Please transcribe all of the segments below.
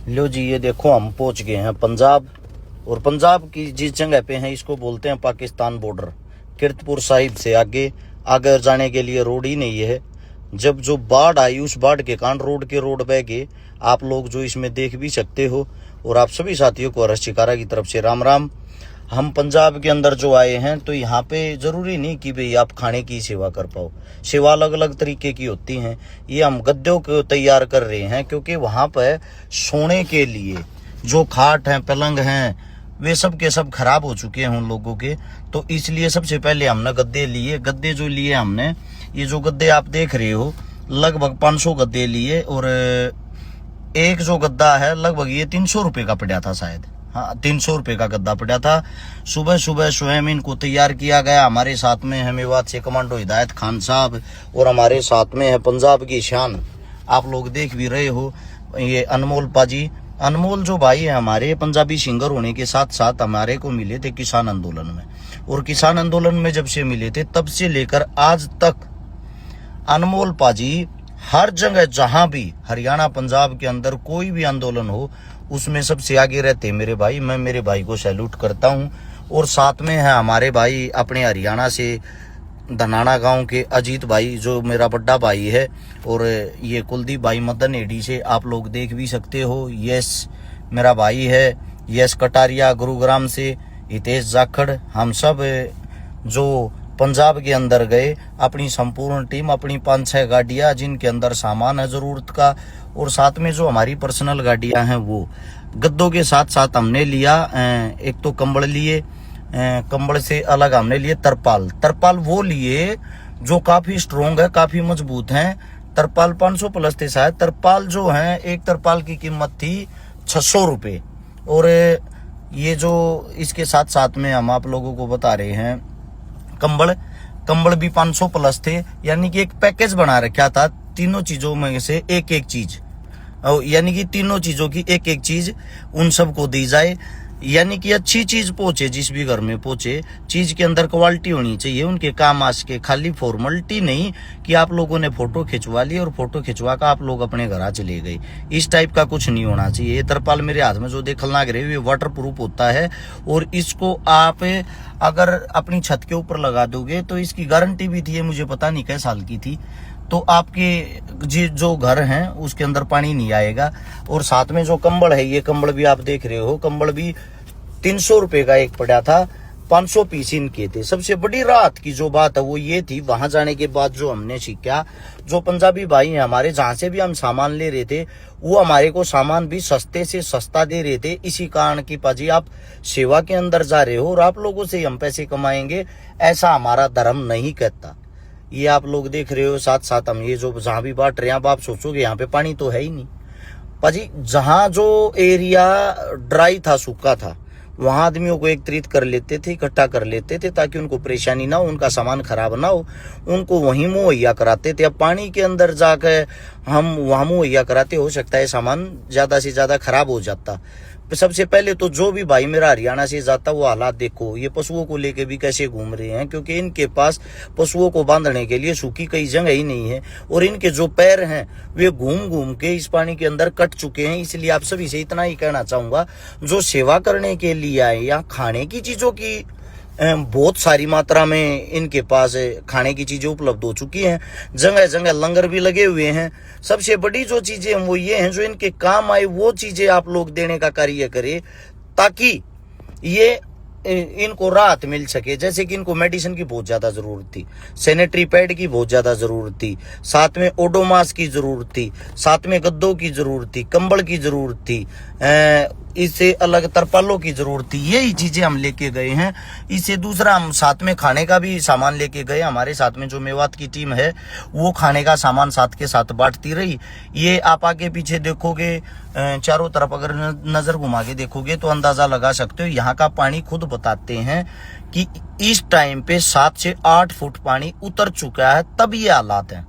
लो जी, ये देखो हम पहुंच गए हैं पंजाब। और पंजाब की जिस जगह पे हैं इसको बोलते हैं पाकिस्तान बॉर्डर। कीरतपुर साहिब से आगे आगे जाने के लिए रोड ही नहीं है। जब जो बाढ़ आई उस बाढ़ के कारण रोड बह गए। आप लोग जो इसमें देख भी सकते हो। और आप सभी साथियों को हर्ष शिकारा की तरफ से राम राम। हम पंजाब के अंदर जो आए हैं तो यहाँ पे जरूरी नहीं कि भाई आप खाने की सेवा कर पाओ। सेवा अलग अलग तरीके की होती हैं। ये हम गद्दों को तैयार कर रहे हैं क्योंकि वहाँ पर सोने के लिए जो खाट हैं पलंग हैं वे सब के सब खराब हो चुके हैं उन लोगों के। तो इसलिए सबसे पहले हमने गद्दे लिए। गद्दे जो लिए हमने, ये जो गद्दे आप देख रहे हो लगभग 500 गद्दे लिए। और एक जो गद्दा है लगभग ये 300 रुपये का पड़ा था शायद। हाँ, 300 रुपये का गद्दा पड़ा था। सुबह सुबह स्वयं इनको तैयार किया गया। हमारे साथ में है मेवात से कमांडो हिदायत खान साहब और हमारे साथ में है पंजाब की शान, आप लोग देख भी रहे हो, ये अनमोल पाजी। अनमोल जो भाई है हमारे पंजाबी सिंगर होने के साथ साथ हमारे को मिले थे किसान आंदोलन में। और किसान आंदोलन में जब से मिले थे तब से लेकर आज तक अनमोल पाजी हर जगह जहां भी हरियाणा पंजाब के अंदर कोई भी आंदोलन हो उसमें सबसे आगे रहते मेरे भाई। मैं मेरे भाई को सैल्यूट करता हूं। और साथ में है हमारे भाई अपने हरियाणा से धनाना गांव के अजीत भाई जो मेरा बड़ा भाई है। और ये कुलदीप भाई मदन एडी से आप लोग देख भी सकते हो। यस मेरा भाई है। यस कटारिया गुरुग्राम से हितेश जाखड़। हम सब जो पंजाब के अंदर गए अपनी संपूर्ण टीम, अपनी 5-6 गाड़ियां जिनके अंदर सामान है जरूरत का। और साथ में जो हमारी पर्सनल गाड़ियां हैं वो गद्दों के साथ साथ हमने लिया। एक तो कंबल लिए, कंबल से अलग हमने लिए तरपाल वो लिए जो काफी स्ट्रोंग है, काफी मजबूत हैं। तरपाल 500 प्लस थे शायद। तरपाल जो है एक तरपाल की कीमत थी 600 रुपये। और ये जो इसके साथ साथ में हम आप लोगों को बता रहे हैं कंबल भी 500 प्लस थे। यानी कि एक पैकेज बना रखा था तीनों चीजों में से एक एक चीज, यानी कि तीनों चीजों की एक एक चीज उन सबको दी जाए। यानी कि अच्छी चीज पहुंचे, जिस भी घर में पहुंचे चीज के अंदर क्वालिटी होनी चाहिए उनके काम आ सके। खाली फॉर्मेलिटी नहीं कि आप लोगों ने फोटो खिंचवा ली और फोटो खिंचवा कर आप लोग अपने घर चले गए, इस टाइप का कुछ नहीं होना चाहिए। ये तरपाल मेरे हाथ में जो देखल लग रहे ये वाटर प्रूफ होता है। और इसको आप अगर अपनी छत के ऊपर लगा दोगे तो इसकी गारंटी भी थी, मुझे पता नहीं कै साल की थी, तो आपके जो घर हैं उसके अंदर पानी नहीं आएगा। और साथ में जो कंबल है, ये कंबल भी आप देख रहे हो, कंबल भी 300 रुपये का एक पड़ा था, 500 पीस इनके थे। सबसे बड़ी रात की जो बात है वो ये थी, वहां जाने के बाद जो हमने सीखा, जो पंजाबी भाई हैं हमारे जहां से भी हम सामान ले रहे थे वो हमारे को सामान भी सस्ते से सस्ता दे रहे थे। इसी कारण की पाजी आप सेवा के अंदर जा रहे हो और आप लोगों से हम पैसे कमाएंगे, ऐसा हमारा धर्म नहीं कहता। ये आप लोग देख रहे हो। साथ साथ हम ये जो जहां भी बांट रहे हैं, अब आप सोचोगे यहाँ पे पानी तो है ही नहीं पाजी। जहां जो एरिया ड्राई था, सूखा था, वहां आदमियों को एकत्रित कर लेते थे, इकट्ठा कर लेते थे ताकि उनको परेशानी ना हो, उनका सामान खराब ना हो, उनको वहीं मुहैया कराते थे। अब पानी के अंदर जाकर हम वहां मुहैया कराते, हो सकता है सामान ज्यादा से ज्यादा खराब हो जाता। सबसे पहले तो जो भी भाई मेरा हरियाणा से जाता वो हालात देखो, ये पशुओं को लेके भी कैसे घूम रहे हैं, क्योंकि इनके पास पशुओं को बांधने के लिए सूखी कई जगह ही नहीं है। और इनके जो पैर हैं वे घूम घूम के इस पानी के अंदर कट चुके हैं। इसलिए आप सभी से इतना ही कहना चाहूंगा, जो सेवा करने के लिए आए या खाने की चीजों की बहुत सारी मात्रा में इनके पास खाने की चीजें उपलब्ध हो चुकी हैं। जगह जगह लंगर भी लगे हुए हैं। सबसे बड़ी जो चीजें वो ये हैं, जो इनके काम आए वो चीजें आप लोग देने का कार्य करें ताकि ये इनको राहत मिल सके। जैसे कि इनको मेडिसिन की बहुत ज्यादा जरूरत थी, सैनिटरी पैड की बहुत ज्यादा जरूरत थी, साथ में ओडोमास की जरूरत थी, साथ में गद्दों की जरूरत थी, कंबल की जरूरत थी, इससे अलग तरपालों की जरूरत थी। यही चीजें हम लेके गए हैं। इससे दूसरा हम साथ में खाने का भी सामान लेके गए। हमारे साथ में जो मेवात की टीम है वो खाने का सामान साथ के साथ बांटती रही। ये आप आगे पीछे देखोगे, चारों तरफ अगर नजर घुमा के देखोगे तो अंदाजा लगा सकते हो। यहाँ का पानी खुद बताते हैं कि इस टाइम पे 7 से 8 फुट पानी उतर चुका है, तब ये हालात हैं।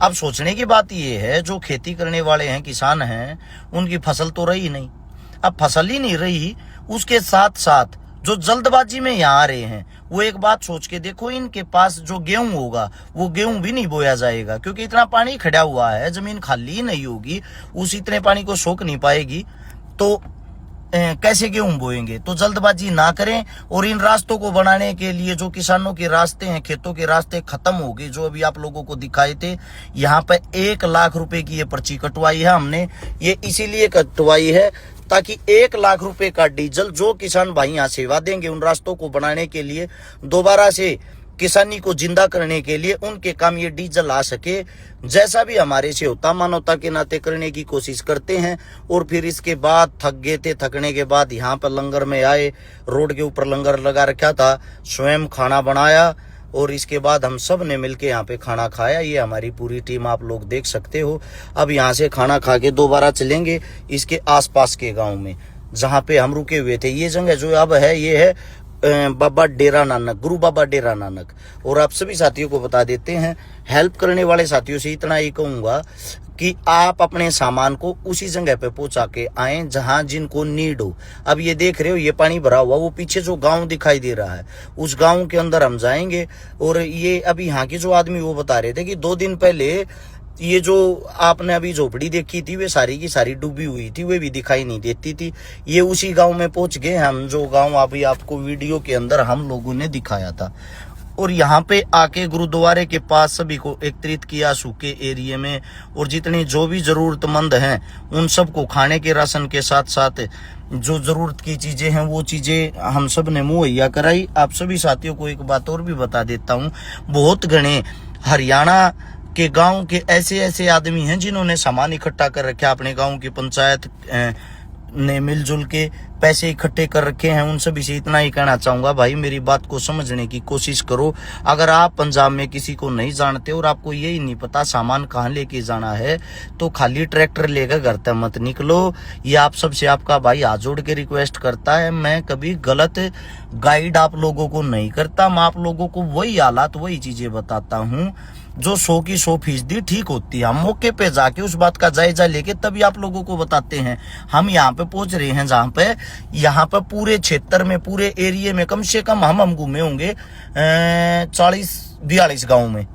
अब सोचने की बात ये है, जो खेती करने वाले हैं, किसान हैं, उनकी फसल तो रही नहीं। अब फसल ही नहीं रही, उसके साथ साथ जो जल्दबाजी में यहाँ आ रहे हैं वो एक बात सोच के देखो, इनके पास जो गेहूं होगा वो गेहूं भी नहीं बोया जाएगा, क्योंकि इतना पानी खड़ा हुआ है, जमीन खाली ही नहीं होगी, उस इतने पानी को सोख नहीं पाएगी। तो कैसे गेहूं बोएंगे। तो जल्दबाजी ना करें और इन रास्तों को बनाने के लिए जो किसानों के रास्ते हैं, खेतों के रास्ते खत्म हो गए, जो अभी आप लोगों को दिखाए थे, यहाँ पे 1 लाख रुपए की ये पर्ची कटवाई है हमने। ये इसीलिए कटवाई है ताकि 1 लाख रुपए का डीजल जो किसान भाई यहाँ सेवा देंगे उन रास्तों को बनाने के लिए, दोबारा से किसानी को जिंदा करने के लिए, उनके काम ये डीजल आ सके। जैसा भी हमारे से होता मानवता के नाते करने की कोशिश करते हैं। और फिर इसके बाद थक गए थे, थकने के बाद यहाँ पर लंगर में आए, रोड के ऊपर लंगर लगा रखा था, स्वयं खाना बनाया और इसके बाद हम सब ने मिलके यहाँ पे खाना खाया। ये हमारी पूरी टीम आप लोग देख सकते हो। अब यहाँ से खाना खा के दोबारा चलेंगे इसके आसपास के गाँव में जहाँ पे हम रुके हुए थे। ये जगह जो अब है ये है बाबा डेरा नानक, गुरु बाबा डेरा नानक। और आप सभी साथियों को बता देते हैं, हेल्प करने वाले साथियों से इतना ही कहूंगा कि आप अपने सामान को उसी जगह पे पहुंचा के आए जहां जिनको नीड हो। अब ये देख रहे हो ये पानी भरा हुआ, वो पीछे जो गांव दिखाई दे रहा है उस गांव के अंदर हम जाएंगे। और ये अभी यहाँ के जो आदमी वो बता रहे थे कि 2 दिन पहले ये जो आपने अभी झोपड़ी देखी थी वे सारी की सारी डूबी हुई थी, वे भी दिखाई नहीं देती थी। ये उसी गांव में पहुंच गए हम, जो गांव अभी आपको वीडियो के अंदर हम लोगों ने दिखाया था। और यहाँ पे आके गुरुद्वारे के पास सभी को एकत्रित किया सूखे एरिया में, और जितने जो भी जरूरतमंद हैं उन सबको खाने के राशन के साथ साथ जो जरूरत की चीजें हैं वो चीजें हम सब ने मुहैया कराई। आप सभी साथियों को एक बात और भी बता देता हूँ, बहुत घने हरियाणा के गांव के ऐसे ऐसे आदमी हैं जिन्होंने सामान इकट्ठा कर रखा, अपने गांव की पंचायत ने मिलजुल के पैसे इकट्ठे कर रखे हैं। उन सभी से इतना ही कहना चाहूंगा, भाई मेरी बात को समझने की कोशिश करो। अगर आप पंजाब में किसी को नहीं जानते और आपको यही नहीं पता सामान कहाँ लेके जाना है, तो खाली ट्रैक्टर लेकर घर तक मत निकलो। ये आप सबसे आपका भाई हाथ जोड़ के रिक्वेस्ट करता है। मैं कभी गलत गाइड आप लोगों को नहीं करता, मैं आप लोगों को वही हालात वही चीजें बताता हूँ जो 100 की 100% ठीक होती है। हम मौके पे जाके उस बात का जायजा लेके तभी आप लोगों को बताते हैं। हम यहाँ पे पहुंच रहे हैं जहाँ पे यहाँ पे पूरे क्षेत्र में, पूरे एरिया में कम से कम हम घूमे होंगे 40-42 गाँव में।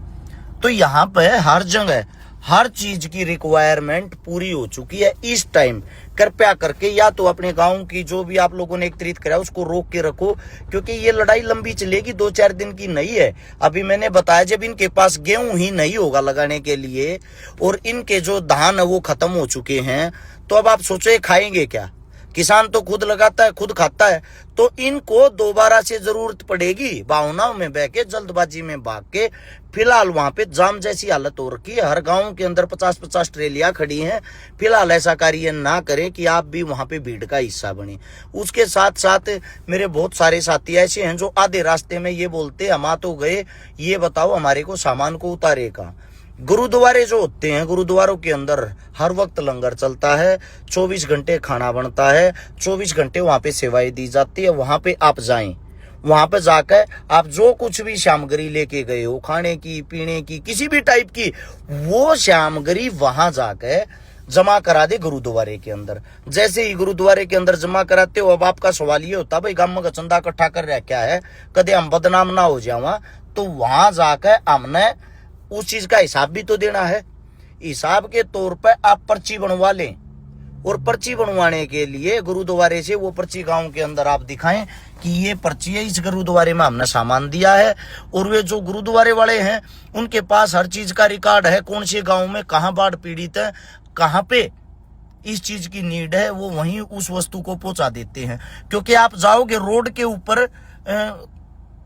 तो यहाँ पे हर जगह हर चीज की रिक्वायरमेंट पूरी हो चुकी है इस टाइम। कृपया करके या तो अपने गांव की जो भी आप लोगों ने एकत्रित करा उसको रोक के रखो, क्योंकि ये लड़ाई लंबी चलेगी, 2-4 दिन की नहीं है। अभी मैंने बताया जब इनके पास गेहूं ही नहीं होगा लगाने के लिए और इनके जो धान है वो खत्म हो चुके हैं, तो अब आप सोचो खाएंगे क्या। किसान तो खुद लगाता है खुद खाता है, तो इनको दोबारा से जरूरत पड़ेगी भावनाओं में बह के, जल्दबाजी में भाग के। फिलहाल वहां पे जाम जैसी हालत हो रखी है, हर गांव के अंदर 50-50 ट्रेलियां खड़ी हैं। फिलहाल ऐसा कार्य ना करें कि आप भी वहां पे भीड़ का हिस्सा बने। उसके साथ साथ मेरे बहुत सारे साथी ऐसे हैं जो आधे रास्ते में ये बोलते हम आ तो गए, ये बताओ हमारे को सामान को उतारे कहाँ। गुरुद्वारे जो होते हैं, गुरुद्वारों के अंदर हर वक्त लंगर चलता है, 24 घंटे खाना बनता है, 24 घंटे वहां पे सेवाएं दी जाती है। वहां पे आप जाएं, वहां पे जाकर आप जो कुछ भी सामग्री लेके गए हो, खाने की पीने की किसी भी टाइप की, वो सामग्री वहां जाकर जमा करा दे गुरुद्वारे के अंदर। जैसे ही गुरुद्वारे के अंदर जमा कराते हो, अब आपका सवाल ये होता भाई गांव में चंदा इकट्ठा कर रहा क्या है, कदे हम बदनाम ना हो जावा। तो वहां जाकर हमने उस चीज का हिसाब भी तो देना है। हिसाब के तौर पर आप पर्ची बनवा लें, और पर्ची बनवाने के लिए गुरुद्वारे से वो पर्ची गांव के अंदर आप दिखाएं कि ये पर्ची है, इस गुरुद्वारे में हमने सामान दिया है। और वे जो गुरुद्वारे वाले हैं उनके पास हर चीज का रिकॉर्ड है, कौन से गांव में कहां बाढ़ पीड़ित है, कहां पे इस चीज की नीड है, वो वहीं उस वस्तु को पहुंचा देते हैं। क्योंकि आप जाओगे रोड के ऊपर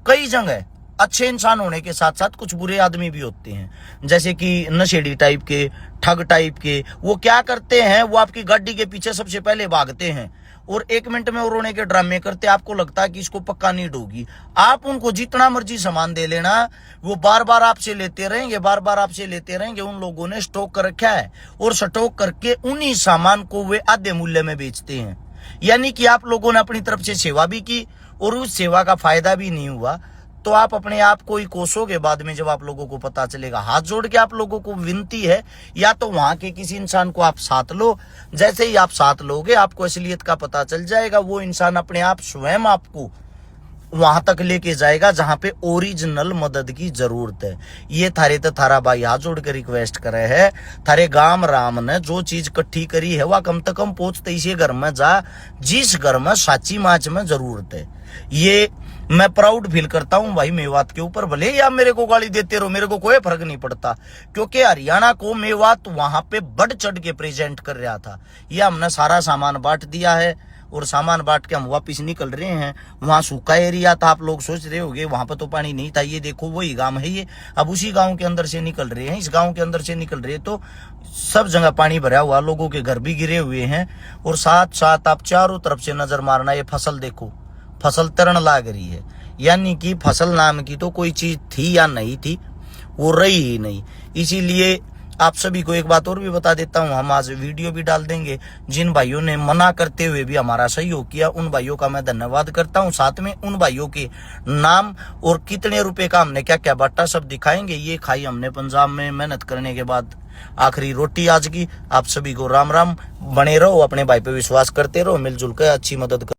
कई जगह अच्छे इंसान होने के साथ साथ कुछ बुरे आदमी भी होते हैं, जैसे कि नशेड़ी टाइप के, ठग टाइप के। वो क्या करते हैं, वो आपकी गाड़ी के पीछे सबसे पहले भागते हैं और 1 मिनट में रोने के ड्रामे करते। आपको लगता है कि इसको पक्का नीड होगी, आप उनको जितना मर्जी सामान दे लेना, वो बार बार आपसे लेते रहेंगे, बार बार आपसे लेते रहेंगे। उन लोगों ने स्टॉक कर रखा है और स्टॉक करके उन्हीं सामान को वे आधे मूल्य में बेचते हैं। यानी कि आप लोगों ने अपनी तरफ से सेवा भी की और उस सेवा का फायदा भी नहीं हुआ, तो आप अपने आप को ही कोसोगे बाद में जब आप लोगों को पता चलेगा। हाथ जोड़ के आप लोगों को विनती है, या तो वहां के किसी इंसान को आप साथ लो। जैसे ही आप साथ लोगे आपको असलियत का पता चल जाएगा। वो इंसान अपने आप स्वयं आपको वहां तक लेके जाएगा जहां पे ओरिजिनल मदद की जरूरत है। ये थारे तो थारा भाई हाथ जोड़ के रिक्वेस्ट करे है, थारे गांव राम ने जो चीज इकट्ठी करी है वह कम से कम पहुंचते इसी घर में जा जिस घर में साची माच में जरूरत है। ये मैं प्राउड फील करता हूं भाई मेवात के ऊपर। भले ही आप मेरे को गाली देते रहो, मेरे को कोई फर्क नहीं पड़ता, क्योंकि हरियाणा को मेवात वहां पे बढ़ चढ़ के प्रेजेंट कर रहा था। ये हमने सारा सामान बांट दिया है और सामान बांट के हम वापिस निकल रहे हैं। वहां सूखा एरिया था, आप लोग सोच रहे होंगे वहां पर तो पानी नहीं था। ये देखो वही गांव है ये, अब उसी गांव के अंदर से निकल रहे हैं। इस गांव के अंदर से निकल रहे तो सब जगह पानी भरा हुआ, लोगों के घर भी गिरे हुए हैं। और साथ साथ आप चारों तरफ से नजर मारना, ये फसल देखो, फसल तरण लाग रही है। यानी कि फसल नाम की तो कोई चीज थी या नहीं थी, वो रही ही नहीं। इसीलिए आप सभी को एक बात और भी बता देता हूं, हम आज वीडियो भी डाल देंगे। जिन भाइयों ने मना करते हुए भी हमारा सहयोग किया, उन भाइयों का मैं धन्यवाद करता हूं। साथ में उन भाइयों के नाम और कितने रुपए का हमने क्या क्या बांटा सब दिखाएंगे। ये खाई हमने पंजाब में मेहनत करने के बाद आखिरी रोटी आज की। आप सभी को राम राम, बने रहो, अपने भाई पे विश्वास करते रहो, मिलजुल कर अच्छी मदद कर।